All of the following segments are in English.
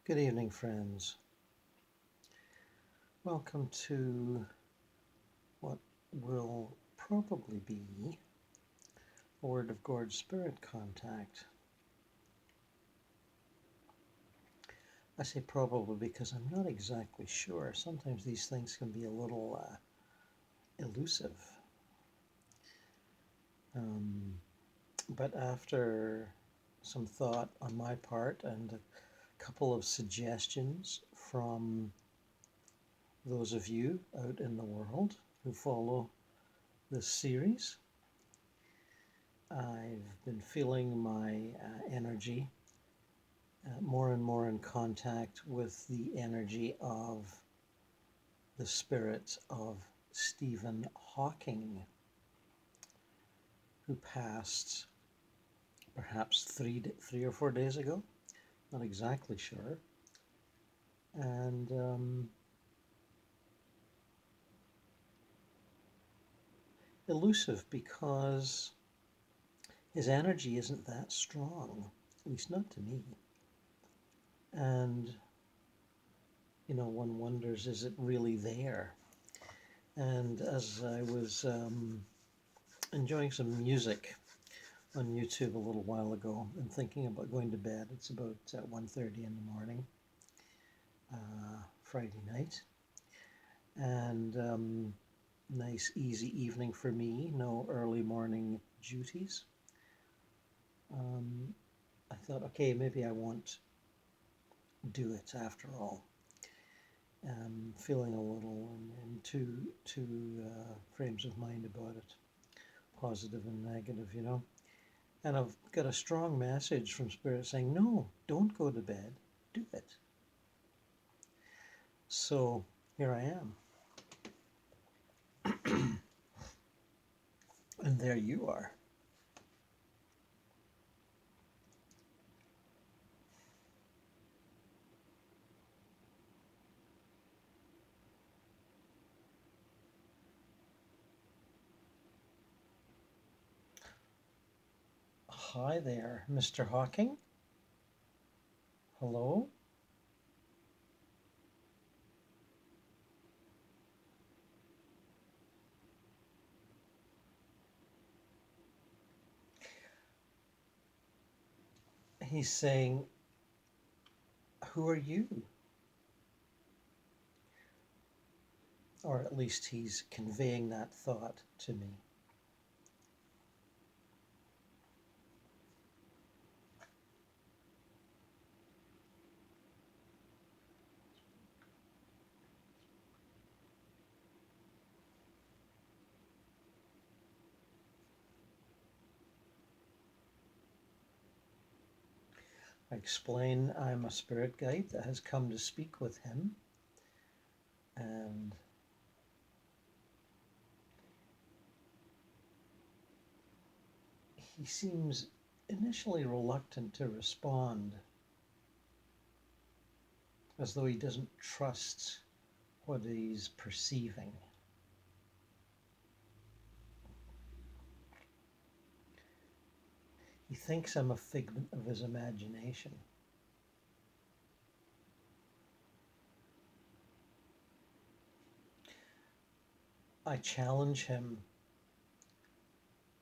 Good evening, friends. Welcome to what will probably be a Word of God Spirit Contact. I say probably because I'm not exactly sure. Sometimes these things can be a little elusive. But after some thought on my part and a couple of suggestions from those of you out in the world who follow this series, I've been feeling my energy more and more in contact with the energy of the spirit of Stephen Hawking, who passed perhaps three or 4 days ago, not exactly sure. And elusive because his energy isn't that strong, at least not to me. And, you know, one wonders, is it really there? And as I was enjoying some music on YouTube a little while ago and thinking about going to bed, it's about 1:30 in the morning, Friday night, and nice easy evening for me, no early morning duties. I thought, okay, maybe I won't do it after all. Feeling a little in two frames of mind about it, positive and negative, you know. And I've got a strong message from Spirit saying, no, don't go to bed, do it. So here I am. And there you are. Hi there, Mr. Hawking. Hello? He's saying, who are you? Or at least he's conveying that thought to me. I explain I'm a spirit guide that has come to speak with him, and he seems initially reluctant to respond, as though he doesn't trust what he's perceiving. He thinks I'm a figment of his imagination. I challenge him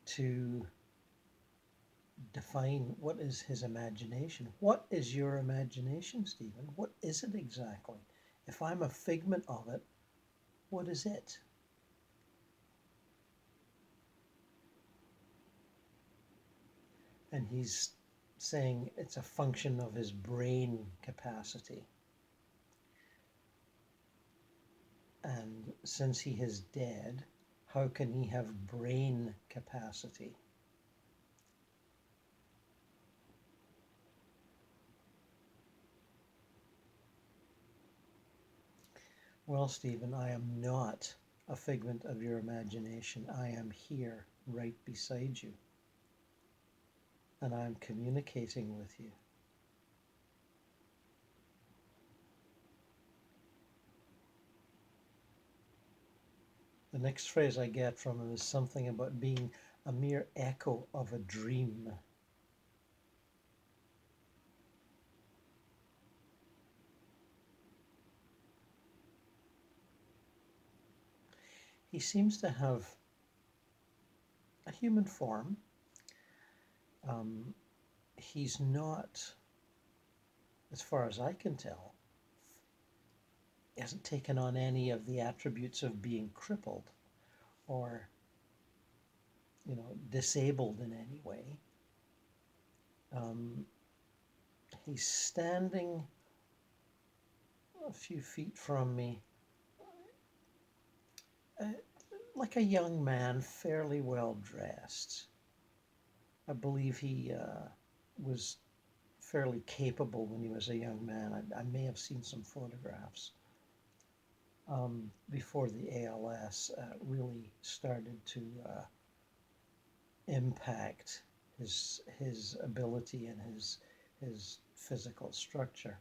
to define what is his imagination. What is your imagination, Stephen? What is it exactly? If I'm a figment of it, what is it? And he's saying it's a function of his brain capacity. And since he is dead, how can he have brain capacity? Well, Stephen, I am not a figment of your imagination. I am here, right beside you. And I'm communicating with you. The next phrase I get from him is something about being a mere echo of a dream. he seems to have a human form. He's not, as far as I can tell, he hasn't taken on any of the attributes of being crippled or, disabled in any way. He's standing a few feet from me, like a young man, fairly well dressed. I believe he was fairly capable when he was a young man. I may have seen some photographs before the ALS really started to impact his ability and his physical structure.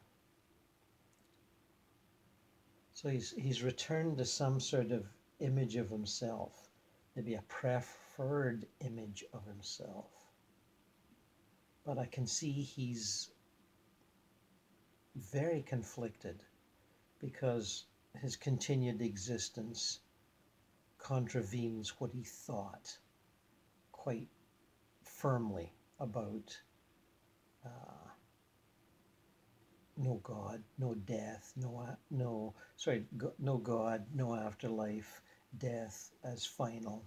So he's returned to some sort of image of himself, maybe a preferred image of himself. But I can see he's very conflicted because his continued existence contravenes what he thought quite firmly about no God, no death, no God, no afterlife, death as final.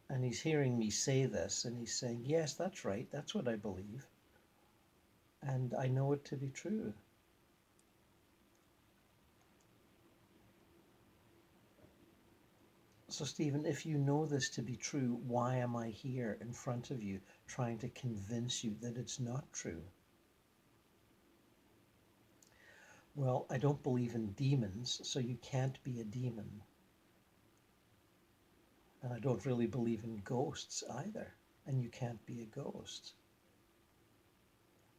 And he's hearing me say this, and he's saying, yes, that's right, that's what I believe. And I know it to be true. So, Stephen, if you know this to be true, why am I here in front of you trying to convince you that it's not true? Well, I don't believe in demons, so you can't be a demon. And I don't really believe in ghosts either, and you can't be a ghost.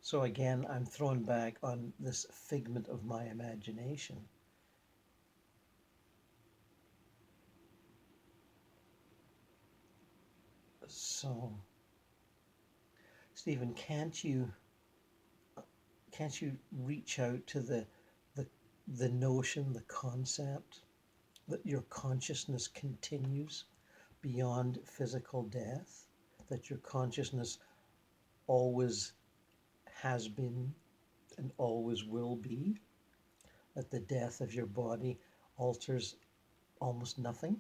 So again, I'm thrown back on this figment of my imagination. So, Stephen, can't you reach out to the notion, the concept that your consciousness continues beyond physical death, that your consciousness always has been and always will be, that the death of your body alters almost nothing?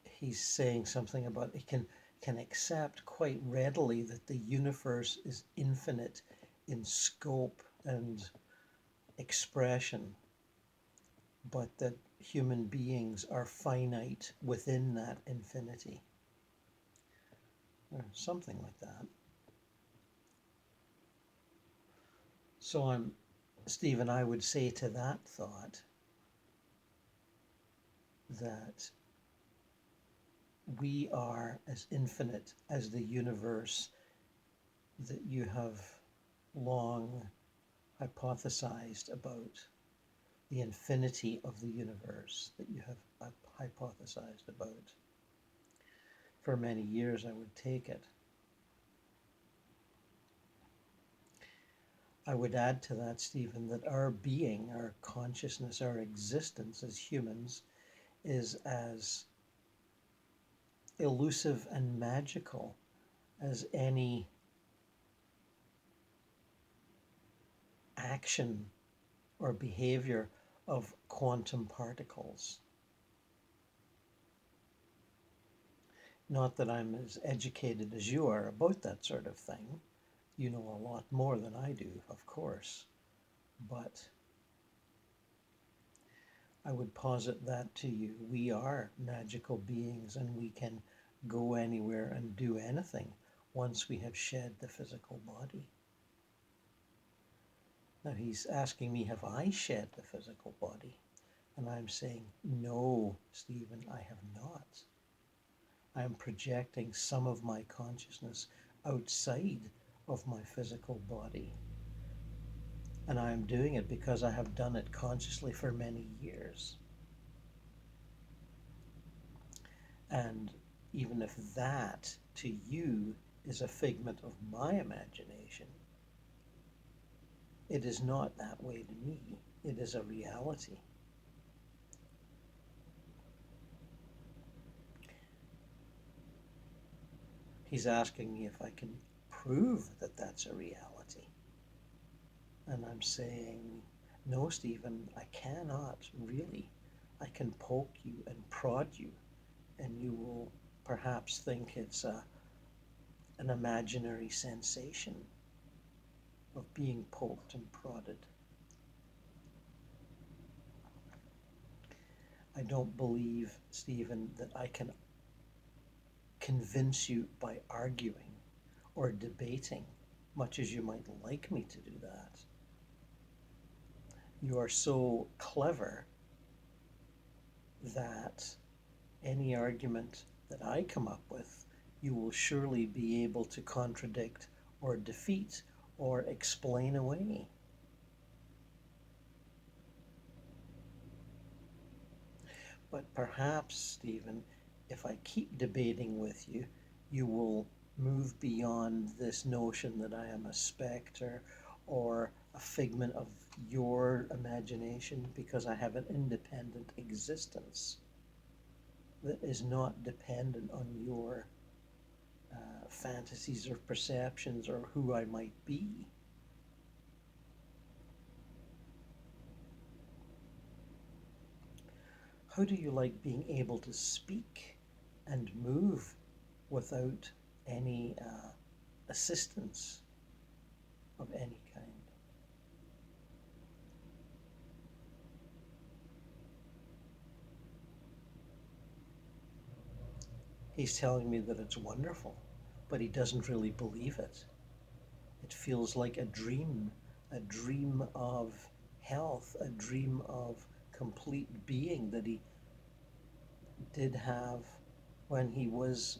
He's saying something about he can accept quite readily that the universe is infinite in scope and expression, but that human beings are finite within that infinity, or something like that. So Stephen, I would say to that thought that we are as infinite as the universe that you have long hypothesized about, the infinity of the universe that you have hypothesized about. For many years, I would take it. I would add to that, Stephen, that our being, our consciousness, our existence as humans is as elusive and magical as any action or behavior of quantum particles. Not that I'm as educated as you are about that sort of thing. You know a lot more than I do, of course. But I would posit that to you. We are magical beings, and we can go anywhere and do anything once we have shed the physical body. Now he's asking me, have I shed the physical body? And I'm saying, no, Stephen, I have not. I am projecting some of my consciousness outside of my physical body. And I am doing it because I have done it consciously for many years. And even if that to you is a figment of my imagination, It is not that way to me. It is a reality. He's asking me if I can prove that that's a reality. And I'm saying, no, Stephen, I cannot really. I can poke you and prod you, and you will perhaps think it's an imaginary sensation of being poked and prodded. I don't believe, Stephen, that I can convince you by arguing or debating, much as you might like me to do that. You are so clever that any argument that I come up with, you will surely be able to contradict or defeat or explain away. But perhaps, Stephen, if I keep debating with you, you will move beyond this notion that I am a specter or a figment of your imagination, because I have an independent existence that is not dependent on your fantasies or perceptions or who I might be. How do you like being able to speak and move without any assistance of any kind? He's telling me that it's wonderful, but he doesn't really believe it. It feels like a dream of health, a dream of complete being that he did have when he was,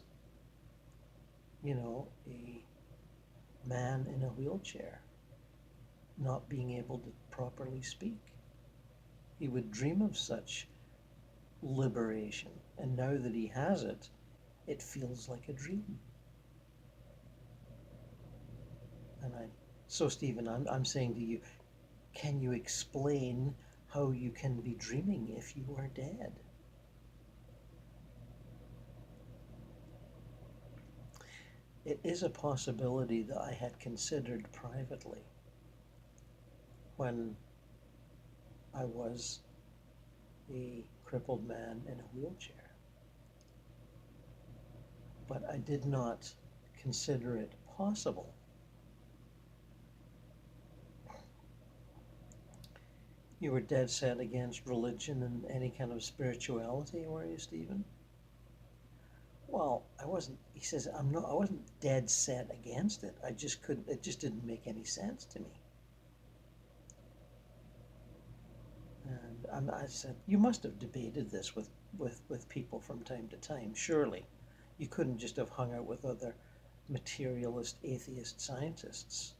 a man in a wheelchair, not being able to properly speak. He would dream of such liberation, and now that he has it, it feels like a dream. So Stephen, I'm saying to you, can you explain how you can be dreaming if you are dead? It is a possibility that I had considered privately when I was a crippled man in a wheelchair. But I did not consider it possible. You were dead set against religion and any kind of spirituality, were you, Stephen? Well, I wasn't. He says I wasn't dead set against it. I just couldn't. It just didn't make any sense to me. And I said, you must have debated this with people from time to time. Surely, you couldn't just have hung out with other materialist, atheist scientists.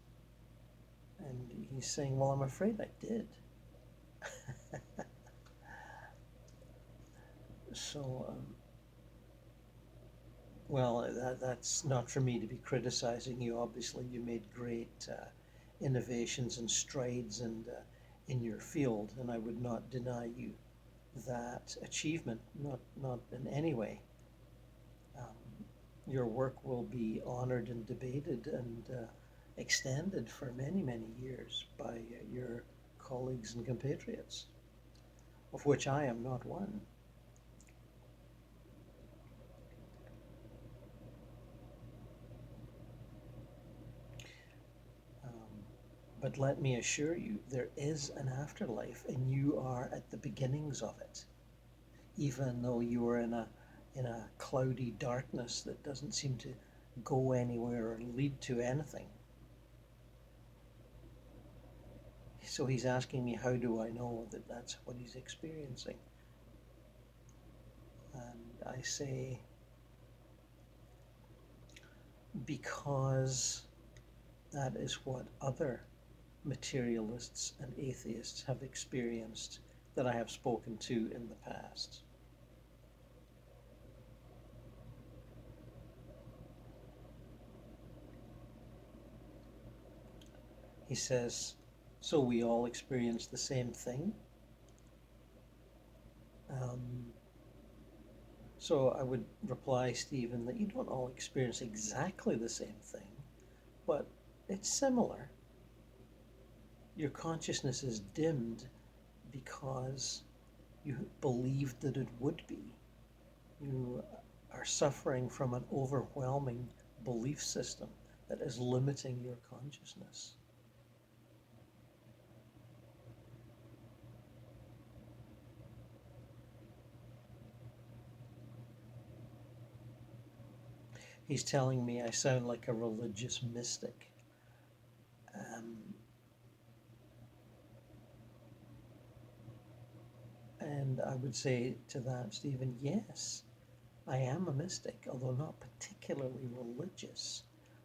And he's saying, well, I'm afraid I did. So, well, that's not for me to be criticizing you. Obviously, you made great innovations and strides in your field, and I would not deny you that achievement, not in any way. Your work will be honored and debated and extended for many, many years by your colleagues and compatriots, of which I am not one. But let me assure you, there is an afterlife, and you are at the beginnings of it, even though you are in a cloudy darkness that doesn't seem to go anywhere or lead to anything. So he's asking me, how do I know that that's what he's experiencing? And I say, because that is what other materialists and atheists have experienced that I have spoken to in the past. He says, So we all experience the same thing. Um, so I would reply, Stephen, that you don't all experience exactly the same thing, but it's similar. Your consciousness is dimmed because you believed that it would be. You are suffering from an overwhelming belief system that is limiting your consciousness. He's telling me I sound like a religious mystic. Um, and I would say to that, Stephen, yes, I am a mystic, although not particularly religious.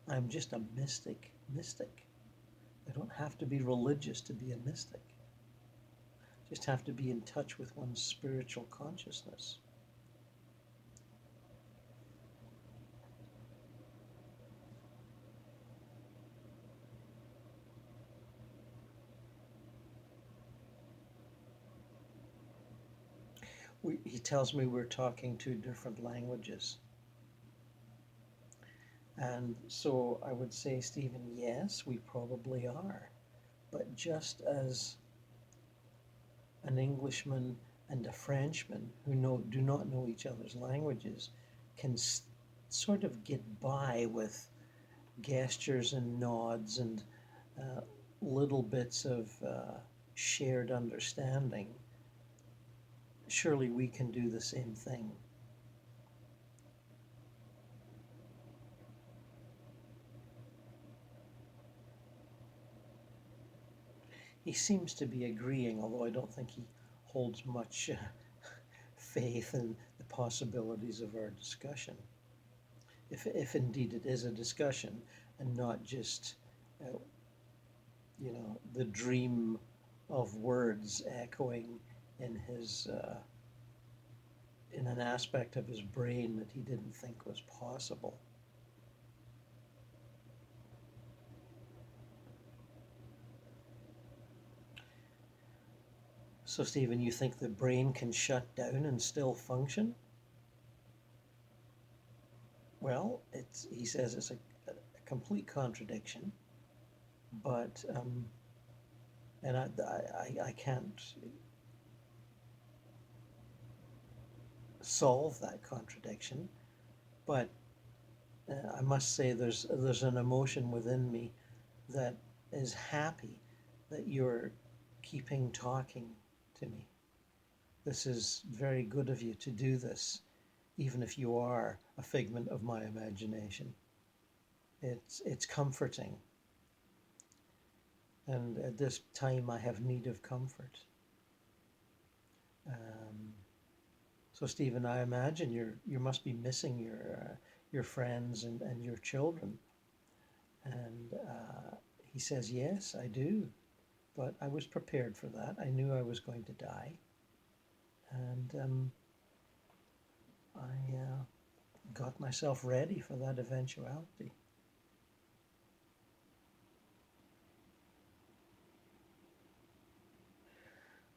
I'm just a mystic. I don't have to be religious to be a mystic. Just have to be in touch with one's spiritual consciousness. He tells me we're talking two different languages. And so I would say, Stephen, yes, we probably are. But just as an Englishman and a Frenchman who do not know each other's languages can sort of get by with gestures and nods and uh, little bits of shared understanding, surely we can do the same thing. He seems to be agreeing, although I don't think he holds much faith in the possibilities of our discussion. If indeed it is a discussion and not just, uh, the dream of words echoing in his, in an aspect of his brain that he didn't think was possible. So, Stephen, you think the brain can shut down and still function? Well, he says it's a complete contradiction, but and I can't solve that contradiction, but I must say there's an emotion within me that is happy that you're keeping talking to me. This is very good of you to do this, even if you are a figment of my imagination. It's comforting, and at this time I have need of comfort. Um, so, Stephen, I imagine you must be missing your friends and your children. And he says, yes, I do. But I was prepared for that. I knew I was going to die. And I got myself ready for that eventuality.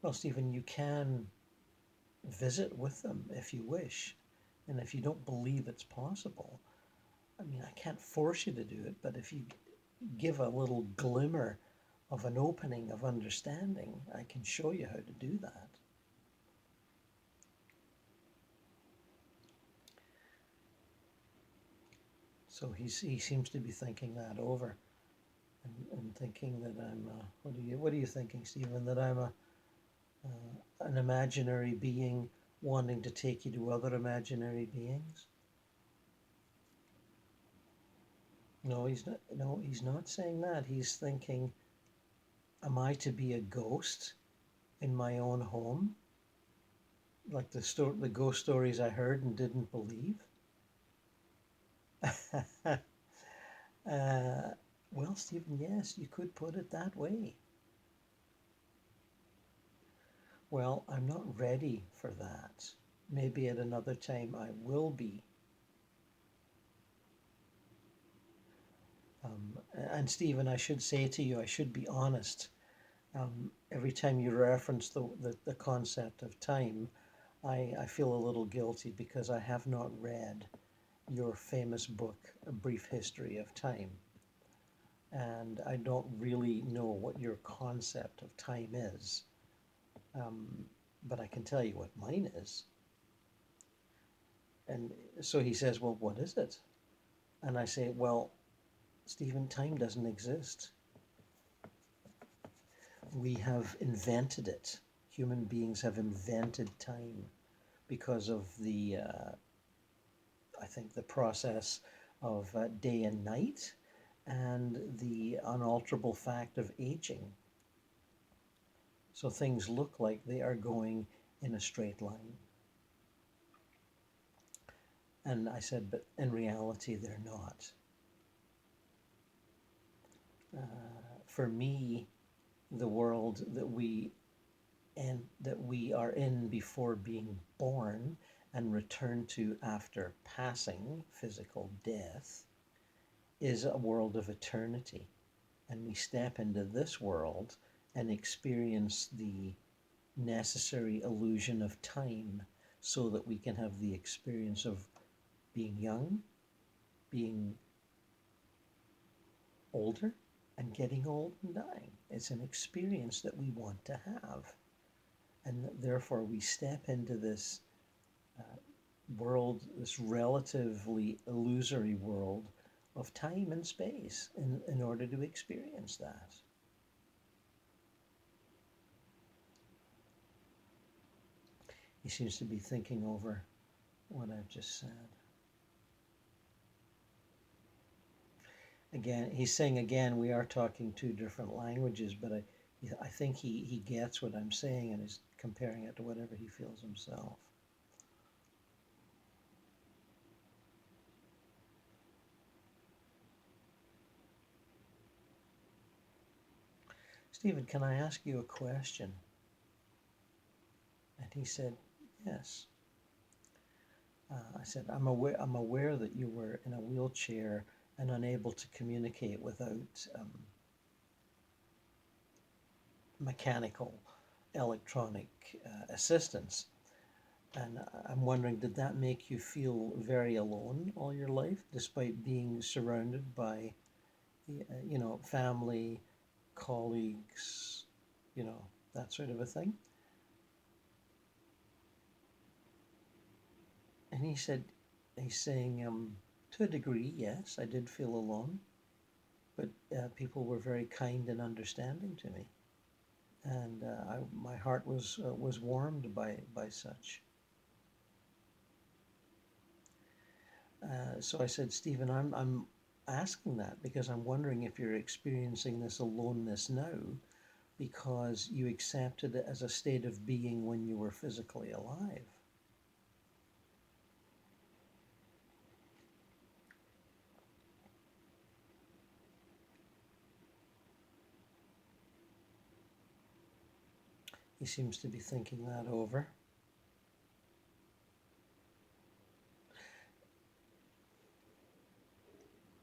Well, Stephen, you can visit with them if you wish. And if you don't believe it's possible, I mean, I can't force you to do it, but if you give a little glimmer of an opening of understanding, I can show you how to do that. So he seems to be thinking that over, and thinking that I'm. What are you thinking, Stephen? That I'm an imaginary being wanting to take you to other imaginary beings? No, he's not. No, he's not saying that. He's thinking, am I to be a ghost in my own home, like the ghost stories I heard and didn't believe? Well, Stephen, yes, you could put it that way. Well, I'm not ready for that. Maybe at another time I will be. And Stephen, I should say to you, I should be honest. Every time you reference the concept of time, I feel a little guilty because I have not read your famous book, A Brief History of Time. And I don't really know what your concept of time is. But I can tell you what mine is. And so he says, well, what is it? And I say, well, Stephen, time doesn't exist. We have invented it. Human beings have invented time because of I think, the process of day and night and the unalterable fact of aging. So things look like they are going in a straight line. And I said, but in reality, they're not. For me, the world that we are in before being born and return to after passing physical death is a world of eternity. And we step into this world and experience the necessary illusion of time so that we can have the experience of being young, being older, and getting old and dying. It's an experience that we want to have. And therefore we step into this world, this relatively illusory world of time and space in order to experience that. He seems to be thinking over what I've just said. Again, he's saying again, we are talking two different languages, but I think he gets what I'm saying and is comparing it to whatever he feels himself. Stephen, can I ask you a question? And he said, yes. I said, I'm aware that you were in a wheelchair and unable to communicate without mechanical, electronic assistance. And I'm wondering, did that make you feel very alone all your life, despite being surrounded by, family, colleagues, that sort of a thing? And he's saying, to a degree, yes, I did feel alone, but people were very kind and understanding to me, and my heart was warmed by such. So I said, Stephen, I'm asking that because I'm wondering if you're experiencing this aloneness now because you accepted it as a state of being when you were physically alive. He seems to be thinking that over.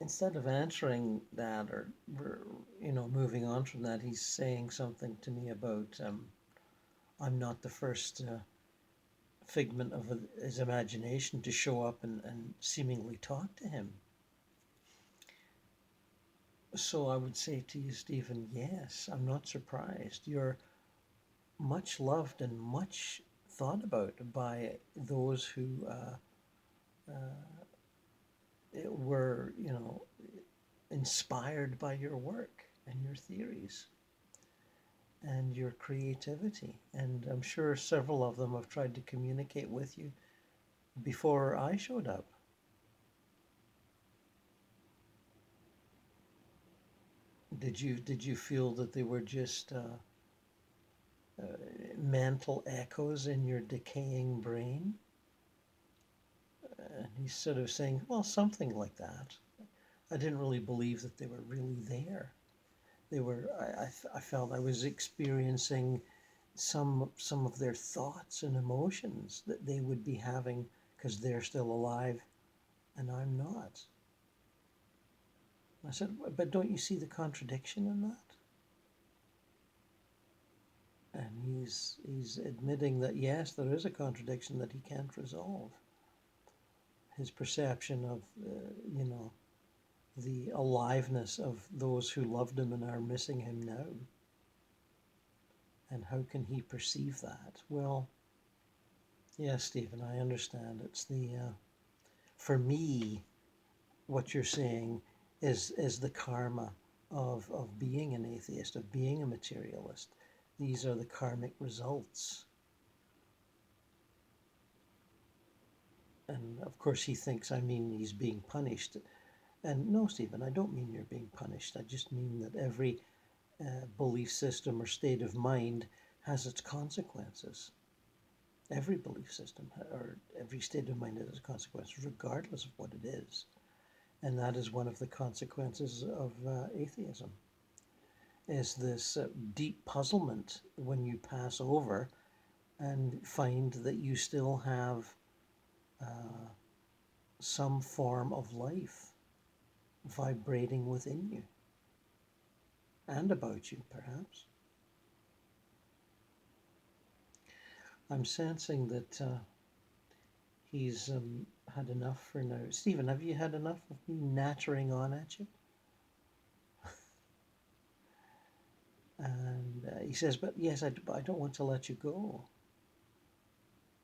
Instead of answering that or moving on from that, he's saying something to me about I'm not the first figment of his imagination to show up and seemingly talk to him. So I would say to you, Stephen, yes, I'm not surprised. You're much loved and much thought about by those who were, inspired by your work and your theories and your creativity. And I'm sure several of them have tried to communicate with you before I showed up. Did you feel that they were just mental echoes in your decaying brain? And he's sort of saying, well, something like that. I didn't really believe that they were really there. They were. I felt I was experiencing some of their thoughts and emotions that they would be having because they're still alive, and I'm not. I said, but don't you see the contradiction in that? And he's admitting that yes, there is a contradiction that he can't resolve. His perception of the aliveness of those who loved him and are missing him now. And how can he perceive that? Well, yes, Stephen, I understand. It's for me, what you're saying is the karma of being an atheist, of being a materialist. These are the karmic results. And of course he thinks I mean he's being punished. And no, Stephen, I don't mean you're being punished. I just mean that every belief system or state of mind has its consequences. Every belief system or every state of mind has its consequences, regardless of what it is. And that is one of the consequences of atheism, is this deep puzzlement when you pass over and find that you still have some form of life vibrating within you and about you, perhaps. I'm sensing that he's had enough for now. Stephen, have you had enough of me nattering on at you? And he says, but yes, but I don't want to let you go.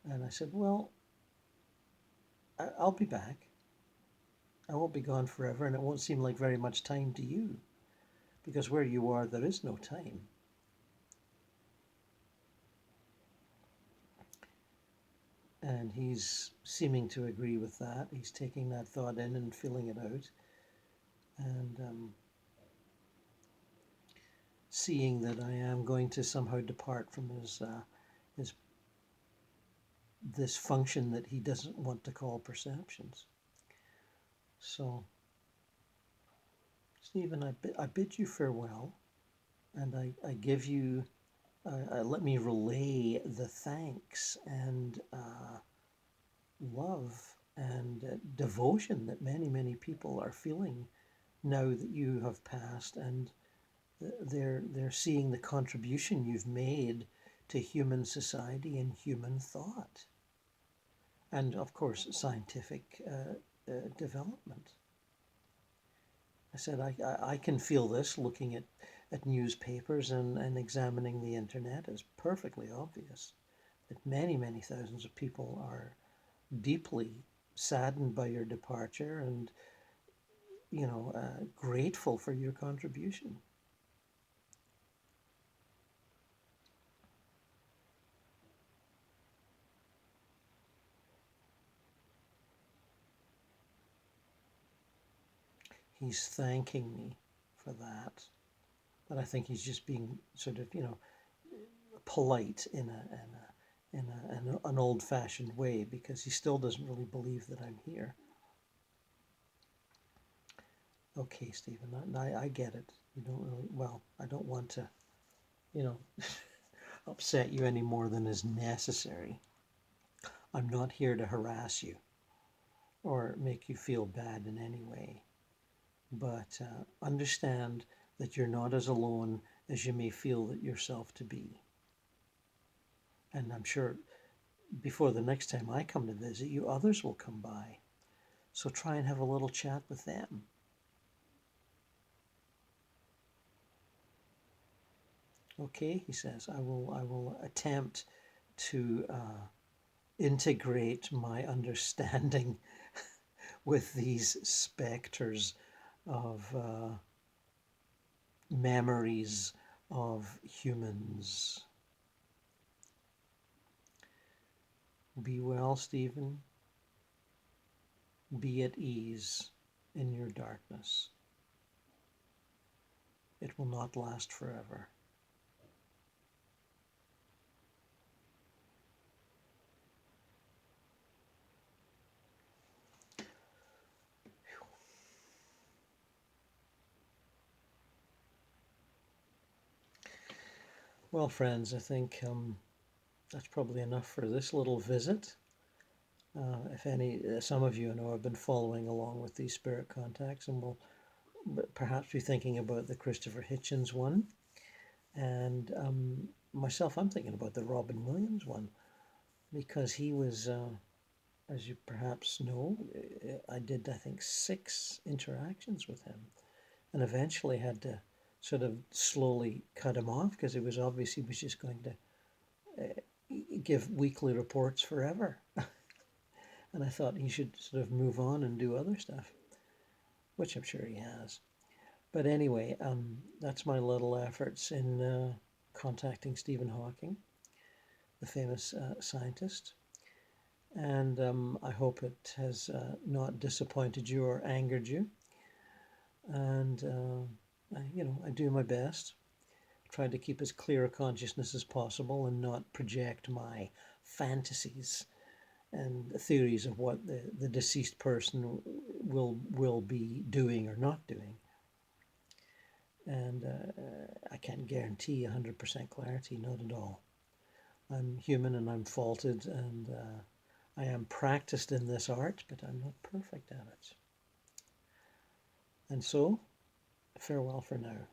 And I said, well, I'll be back. I won't be gone forever, and it won't seem like very much time to you, because where you are, there is no time. And he's seeming to agree with that. He's taking that thought in and feeling it out, and seeing that I am going to somehow depart from his this function that he doesn't want to call perceptions. So, Stephen, I bid you farewell, and I give you, let me relay the thanks and love and devotion that many, many people are feeling now that you have passed, and they're seeing the contribution you've made to human society and human thought, and of course scientific development. I said I can feel this looking at newspapers and examining the internet. It's perfectly obvious that many, many thousands of people are deeply saddened by your departure and grateful for your contribution. He's thanking me for that, but I think he's just being sort of polite in an old-fashioned way, because he still doesn't really believe that I'm here. Okay, Stephen, I get it. You don't really, well, I don't want to, upset you any more than is necessary. I'm not here to harass you or make you feel bad in any way. But understand that you're not as alone as you may feel that yourself to be. And I'm sure before the next time I come to visit you, others will come by. So try and have a little chat with them. Okay, he says, I will attempt to integrate my understanding with these specters of memories of humans. Be well, Stephen. Be at ease in your darkness. It will not last forever. Well, friends, I think that's probably enough for this little visit. If some of you know have been following along with these spirit contacts, and will perhaps be thinking about the Christopher Hitchens one. And myself, I'm thinking about the Robin Williams one, because he was, as you perhaps know, I did, I think, 6 interactions with him, and eventually had to sort of slowly cut him off because it was obvious he was just going to give weekly reports forever. And I thought he should sort of move on and do other stuff, which I'm sure he has. But anyway, that's my little efforts in contacting Stephen Hawking, the famous scientist. And I hope it has not disappointed you or angered you. And, I do my best, trying to keep as clear a consciousness as possible and not project my fantasies and theories of what the deceased person will be doing or not doing. And I can't guarantee 100% clarity, not at all. I'm human and I'm faulted, and I am practiced in this art, but I'm not perfect at it. And so, farewell for now.